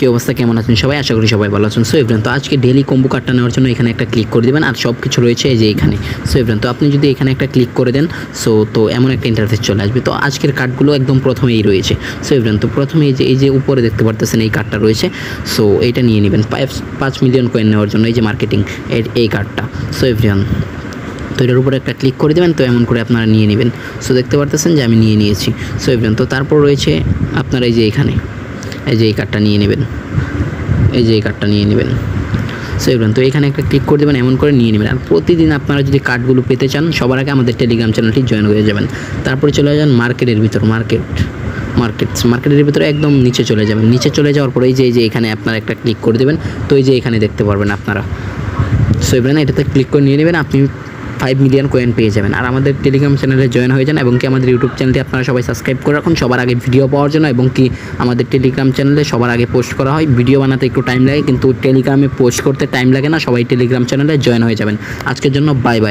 কি অবস্থা, কেমন আছেন সবাই? আশা করি সবাই ভালো আছেন। সো এভরিওয়ান, তো আজকে ডেইলি কম্বো কার্ডটা নেওয়ার জন্য এখানে একটা ক্লিক করে দেবেন আর সব কিছু রয়েছে এই যে এখানে। সো এভরিওয়ান, তো আপনি যদি এখানে একটা ক্লিক করে দেন তো এমন একটা ইন্টারফেস চলে আসবে। তো আজকের কার্ডগুলো একদম প্রথমেই রয়েছে। সো এভরিওয়ান, তো প্রথমে এই যে উপরে দেখতে পারতেছেন এই কার্ডটা রয়েছে। সো এইটা নিয়ে নেবেন 5 মিলিয়ন কয়েন নেওয়ার জন্য, এই যে মার্কেটিং এই কার্ডটা। সো এভরিওয়ান, তো এটার উপরে একটা ক্লিক করে দেবেন, তো এমন করে আপনারা নিয়ে নেবেন। সো দেখতে পারতেছেন যে আমি নিয়ে নিয়েছি। সো এভরিওয়ান, তো তারপর রয়েছে আপনারা এই যে এখানে এই যে এই কার্ডটা নিয়ে নেবেন, এই যে এই কার্ডটা নিয়ে নেবেন। সো এভরিওয়ান, তো এখানে একটা ক্লিক করে দেবেন, এমন করে নিয়ে নেবেন। আর প্রতিদিন আপনারা যদি কার্ডগুলো পেতে চান সবার আগে আমাদের টেলিগ্রাম চ্যানেলটি জয়েন হয়ে যাবেন। তারপরে চলে যান মার্কেটের ভিতর, মার্কেটের ভিতরে একদম নিচে চলে যাবেন। নিচে চলে যাওয়ার পরে এই যে এখানে আপনারা একটা ক্লিক করে দেবেন, তো এই যে এখানে দেখতে পারবেন আপনারা। সো এভরিওয়ান, এটাতে ক্লিক করে নিয়ে নেবেন, আপনি 5 মিলিয়ন কয়েন পেয়ে যাবেন। আর আমাদের টেলিগ্রাম চ্যানেলে জয়েন হয়ে যান এবং কি আমাদের ইউটিউব চ্যানেলটি আপনারা সবাই সাবস্ক্রাইব করে রাখুন সবার আগে ভিডিও পাওয়ার জন্য। এবং কি আমাদের টেলিগ্রাম চ্যানেলে সবার আগে পোস্ট করা হয়, ভিডিও বানাতে একটু টাইম লাগে কিন্তু টেলিগ্রামে পোস্ট করতে টাইম লাগে না। সবাই টেলিগ্রাম চ্যানেলে জয়েন হয়ে যাবেন। আজকের জন্য বাই বাই।